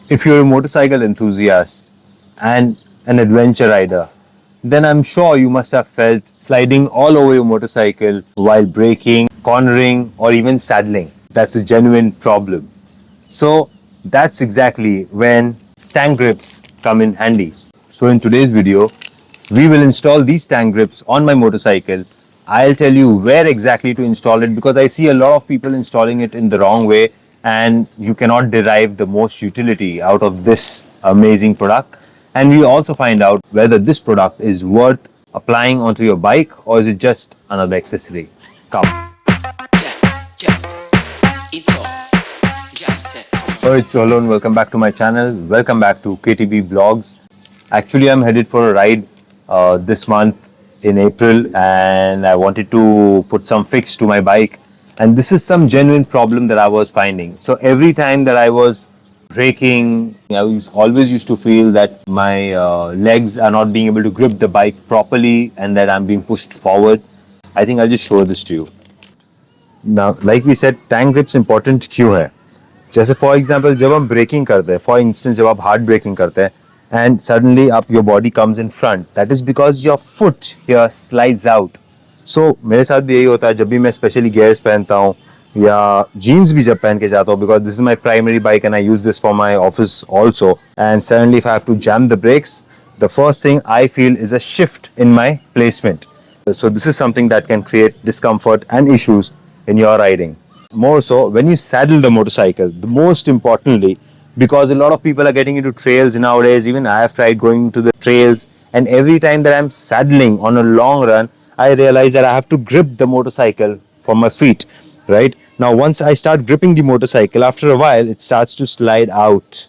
If you're a motorcycle enthusiast and an adventure rider, then I'm sure you must have felt sliding all over your motorcycle while braking, cornering, or even saddling. That's a genuine problem. So that's exactly when tank grips come in handy. So in today's video, we will install these tank grips on my motorcycle. I'll tell you where exactly to install it because I see a lot of people installing it in the wrong way and you cannot derive the most utility out of this amazing product. And we also find out whether this product is worth applying onto your bike or is it just another accessory. Come. Alright, so hello and welcome back to my channel. Welcome back to KTB Vlogs. Actually, I'm headed for a ride this month in April and I wanted to put some fix to my bike. And this is some genuine problem that I was finding. So every time that I was braking, always used to feel that my legs are not being able to grip the bike properly and that I'm being pushed forward. I think I'll just show this to you. Now, like we said, tank grips important क्यों है? जैसे for example जब हम breaking करते हैं, for instance जब आप hard braking करते हैं एंड सडनली आप your body comes in front, that is because your foot here slides out. So मेरे साथ भी यही होता है जब भी मैं स्पेशली गियर्स पहनता हूँ या जीन्स भी जब पहन के जाता हूँ, because this is my primary bike and I use this for my office also. And suddenly if I have to jam the brakes, the first thing I feel is a shift in my placement. So this is something that can create discomfort and issues in your riding. More so when you saddle the motorcycle, the most importantly, because a lot of people are getting into trails nowadays. Even I have tried going to the trails, and every time that I'm saddling on a long run, I realize that I have to grip the motorcycle from my feet. Right now, once I start gripping the motorcycle, after a while it starts to slide out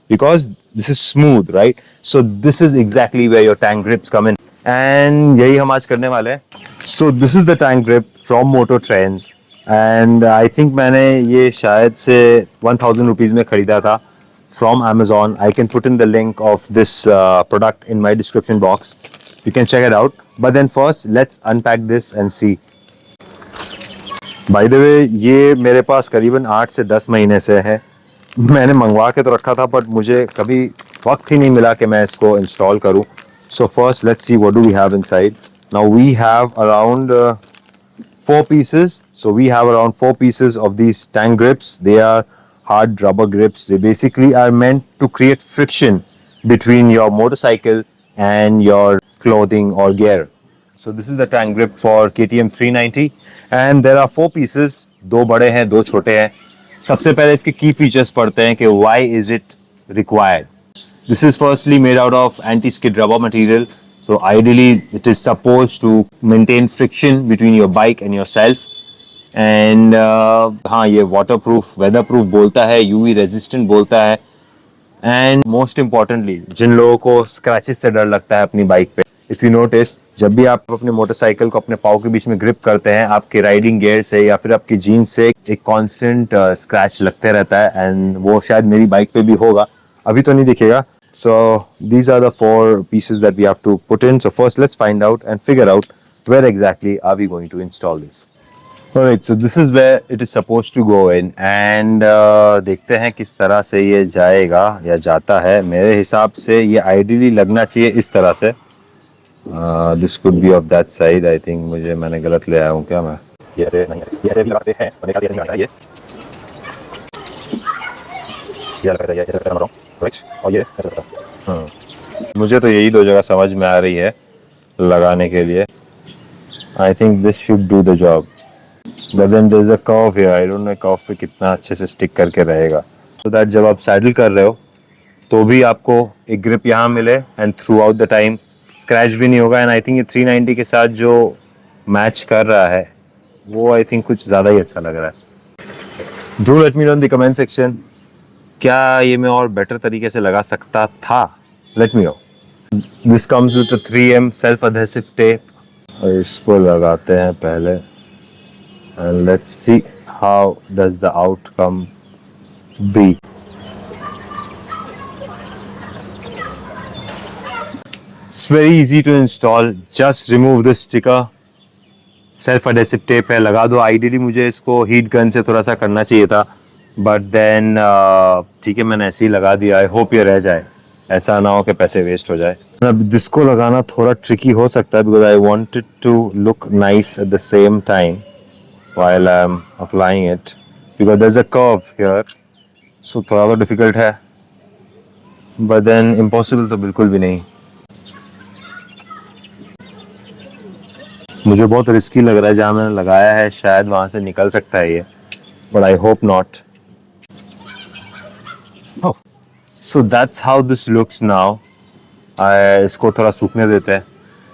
because this is smooth, right? So this is exactly where your tank grips come in. And यही हम आज करने वाले हैं. So this is the tank grip from Moto Trends and I think मैंने ये शायद से 1000 rupees में खरीदा था from Amazon. I can put in the link of this product in my description box. You can check it out. But then first let's unpack this and see. By the way, ये मेरे पास करीबन 8 से 10 महीने से है. मैंने मंगवा के तो रखा था बट मुझे कभी वक्त ही नहीं मिला कि मैं इसको इंस्टॉल करूं. So first, let's see what do we have inside. Now we have around 4 pieces. So we have around 4 pieces of these tank grips. They are hard rubber grips. They basically are meant to create friction between your motorcycle and your clothing or gear. So this is the tank grip for KTM 390 and there are 4 pieces. 2 बड़े हैं, 2 छोटे हैं. सबसे पहले इसके key features पढ़ते हैं कि why is it required. This is firstly made out of anti-skid rubber material. So ideally it is supposed to maintain friction between your bike and yourself. And हाँ, ये waterproof, weatherproof बोलता है, UV resistant बोलता है. And most importantly, जिन लोगों को scratches से डर लगता है अपनी बाइक पे, if you notice, जब भी आप अपने मोटरसाइकिल को अपने पाँव के बीच में ग्रिप करते हैं, आपके राइडिंग गियर से या फिर आपकी जीन्स से एक कांस्टेंट स्क्रैच लगते रहता है. एंड वो शायद मेरी बाइक पे भी होगा, अभी तो नहीं दिखेगा. So these are the 4 pieces that we have to put in. So first let's find out and figure out where exactly are we going to install this. Alright, so this is where it is supposed to go in and देखते हैं किस तरह से ये जाएगा या जाता है. मेरे हिसाब से ये ideally लगना चाहिए इस तरह से. This could be of that side. I think मैंने गलत ले आया हूँ क्या मैं? ये ऐसे नहीं, ये ऐसे भी लगाते हैं और ऐसे नहीं लगाता ये लगता है ये ऐसे करना रहा हूँ. राइट, और ये ऐसे करता है. मुझे तो यही 2 जगह समझ में आ रही है लगाने के लिए. I think this should do the job. But then there is a curve here. I don't know curve पे कितना अच्छे से स्टिक करके रहेगा. सो दैट जब आप सैडल कर रहे हो तो भी आपको एक ग्रिप यहाँ मिले and through out the time scratch भी नहीं होगा. एंड आई थिंक ये 390 के साथ जो मैच कर रहा है वो आई थिंक कुछ ज़्यादा ही अच्छा लग रहा है. Do let me no in the comment section, क्या ये मैं और बेटर तरीके से लगा सकता था? Let me know. This comes with 3M self adhesive tape. इसको लगाते हैं पहले and let's see how does the outcome be. It's very easy to install. Just remove this sticker. Self adhesive tape है, लगा दो. आइडियली मुझे इसको heat gun से थोड़ा सा करना चाहिए था बट देन ठीक है, मैंने ऐसे ही लगा दिया. आई होप ये रह जाए, ऐसा ना हो कि पैसे वेस्ट हो जाए. अब जिसको लगाना थोड़ा ट्रिकी हो सकता है, because I wanted to look nice at the same time while I'm applying it, because there's a curve here, so थोड़ा तो डिफिकल्ट है, but then impossible तो बिल्कुल भी नहीं. मुझे बहुत रिस्की लग रहा है. जहाँ मैंने लगाया है शायद वहाँ से निकल सकता है ये, but I hope not. Oh, so that's how this looks now. इसको थोड़ा सूखने देते हैं,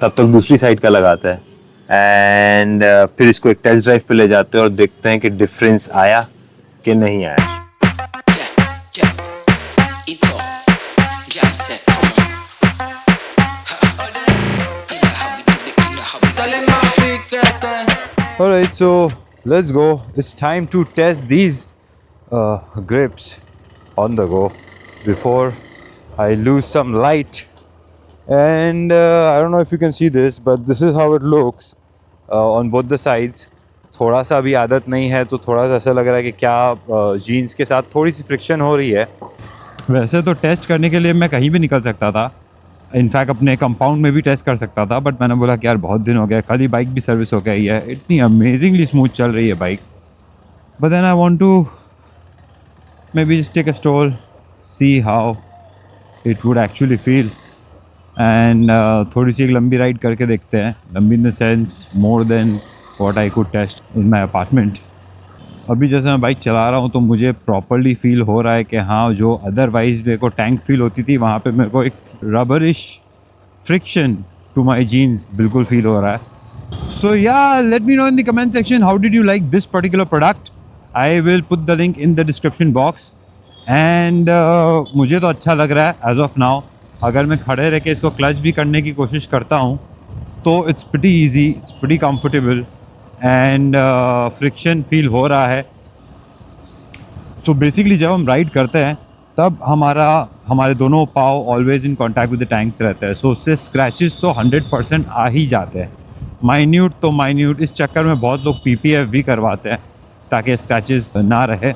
तब तक दूसरी साइड का लगाते हैं, एंड फिर इसको एक टेस्ट ड्राइव पे ले जाते हैं और देखते हैं कि डिफरेंस आया कि नहीं आया. Alright, so let's go. It's time to test these grips on the go before I lose some light. And I don't know if you can see this, but this is how it looks on both the sides. थोड़ा सा भी आदत नहीं है तो थोड़ा सा ऐसा लग रहा है कि क्या जीन्स के साथ थोड़ी सी फ्रिक्शन हो रही है. वैसे तो टेस्ट करने के लिए मैं कहीं भी निकल सकता था, इनफैक्ट अपने कंपाउंड में भी टेस्ट कर सकता था, बट मैंने बोला कि यार बहुत दिन हो गया, कल ही बाइक भी सर्विस हो गई है, इतनी अमेजिंगली स्मूथ चल रही है bike. But then I want to maybe just take a stroll, see how it would actually feel, and थोड़ी सी एक लंबी राइड करके देखते हैं. लंबी in the sense more than what I could test in my apartment. अभी जैसे मैं बाइक चला रहा हूँ तो मुझे प्रॉपरली फील हो रहा है कि हाँ, जो अदरवाइज़ मेरे को टैंक फील होती थी वहाँ पे मेरे को एक रबरिश फ्रिक्शन टू माई जीन्स बिल्कुल फील हो रहा है. सो या, late me no in the comment section how did you like this particular product. I will put the link in the description box. And मुझे तो अच्छा लग रहा है एज ऑफ नाउ. अगर मैं खड़े रह के इसको क्लच भी करने की कोशिश करता हूँ तो it's pretty easy, it's pretty comfortable, and friction feel हो रहा है. सो बेसिकली जब हम राइड करते हैं तब हमारे दोनों पाँव always in contact with the tanks रहते हैं, सो उससे स्क्रैचेस तो 100% आ ही जाते हैं. माइन्यूट तो माइन्यूट, इस चक्कर में बहुत लोग PPF भी करवाते हैं ताकि स्क्रैचेस ना रहे.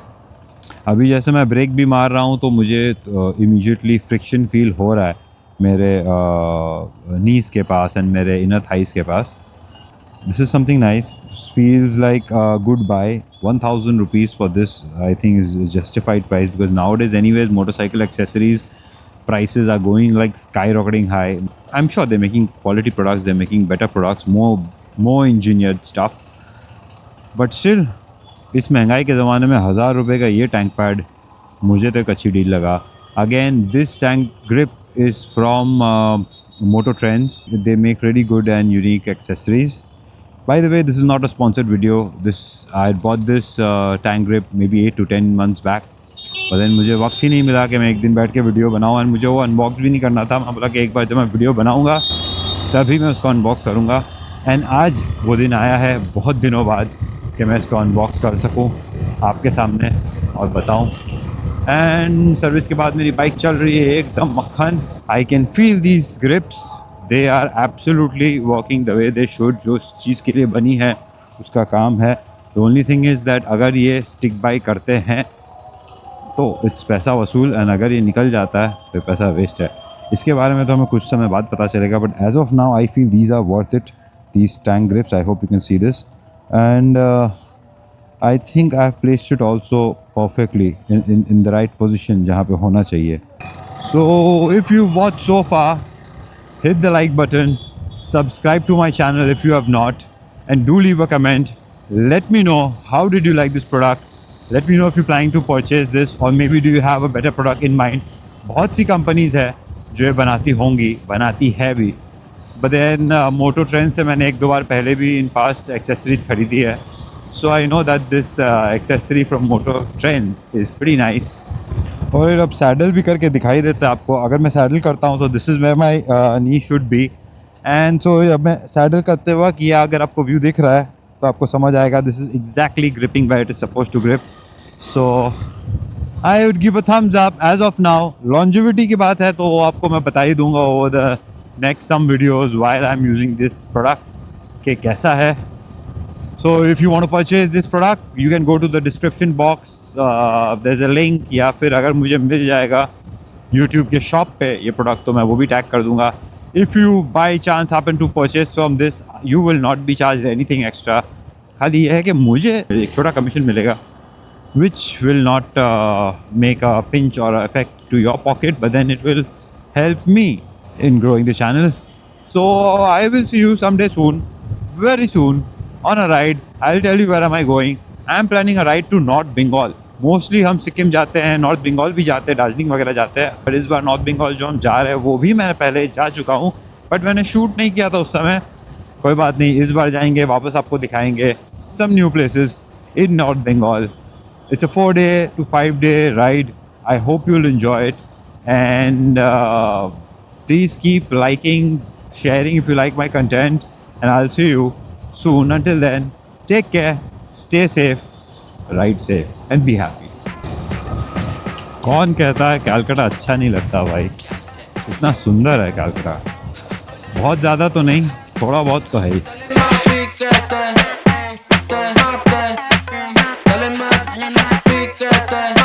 अभी जैसे मैं ब्रेक भी मार रहा हूँ तो मुझे इमीडिएटली फ्रिक्शन फील हो रहा है मेरे नीज़ के पास एंड मेरे इनर थाइस के पास. This is something nice. Feels like a good buy. 1,000 rupees for this, I think, is a justified price, because nowadays, anyways, motorcycle accessories prices are going like skyrocketing high. I'm sure they're making quality products. They're making better products, more engineered stuff. But still, इस महंगाई के ज़माने में 1,000 रुपये का ये tank pad मुझे तो एक अच्छी डील लगा. Again, this tank grip is from Moto Trends. They make really good and unique accessories. By the way, this is not a sponsored video. I bought this tank grip maybe 8 to 10 months back. But then मुझे वक्त ही नहीं मिला कि मैं एक दिन बैठ के वीडियो बनाऊँ, और मुझे वो अनबॉक्स भी नहीं करना था. मैं बोला कि एक बार जब मैं वीडियो बनाऊँगा तभी मैं उसको अनबॉक्स करूँगा. एंड आज वो दिन आया है बहुत दिनों बाद कि मैं इसको अनबॉक्स कर सकूँ आपके सामने और बताऊँ. एंड सर्विस के बाद मेरी बाइक चल रही है एकदम मक्खन. I can feel these grips. They are absolutely working the way they should. जो चीज़ के लिए बनी है उसका काम है. The only thing is that अगर ये स्टिक बाई करते हैं तो इट्स पैसा वसूल, एंड अगर ये निकल जाता है तो पैसा वेस्ट है. इसके बारे में तो हमें कुछ समय बाद पता चलेगा, but as of now I feel these are worth it, these tank grips. I hope you can see this. And I think I have placed it also perfectly in the right position जहाँ पे होना चाहिए. So if you watch so far, hit the like button, subscribe to my channel if you have not, and do leave a comment. Let me know how did you like this product. Let me know if you're planning to purchase this, or maybe do you have a better product in mind. बहुत सी companies है जो ये बनाती होंगी, बनाती है भी, but then Moto Trends से मैंने एक दो बार पहले भी in past accessories खरीदी है. So I know that this accessory from Moto Trends is pretty nice. और अब सैडल भी करके दिखाई देता है आपको. अगर मैं सैडल करता हूँ तो this is where my knee should be. And so अब मैं सैडल करते वक्त ये अगर आपको व्यू दिख रहा है तो आपको समझ आएगा this is exactly gripping where it is suppose to grip. So I would give a thumbs up as of now. Longevity की बात है तो वो आपको मैं बता ही दूंगा over the next sum videos while I am using this product कि कैसा है. So if you want to purchase this product, you can go to the description box. There's a link. या फिर अगर मुझे मिल जाएगा YouTube के शॉप पे ये प्रोडक्ट तो मैं वो भी टैग कर दूंगा. If you by chance happen to purchase from this, you will not be charged anything extra. खाली ये है कि मुझे एक छोटा कमीशन मिलेगा, which will not make a pinch or effect to your pocket, but then it will help me in growing the channel. So I will see you someday soon, very soon, on a ride. I'll tell you where am I going. I am planning a ride to North Bengal. Mostly हम सिक्किम जाते हैं, north Bengal भी जाते हैं, दार्जिलिंग वगैरह जाते हैं, पर इस बार नॉर्थ बंगाल जो हम जा रहे हैं वो भी मैं पहले जा चुका हूँ, बट मैंने शूट नहीं किया था उस समय. कोई बात नहीं, इस बार जाएंगे, वापस आपको दिखाएंगे some new places in North Bengal. It's a 4-day to 5-day ride. I hope you'll enjoy it, and please keep liking, sharing if you like my content, and I'll see you soon. Until then, take care, stay safe, ride safe, and be happy. कौन कहता है कैलकाटा अच्छा नहीं लगता भाई? इतना सुंदर है कैलकाटा. बहुत ज़्यादा तो नहीं, थोड़ा बहुत तो है ही. Dale más, piquete.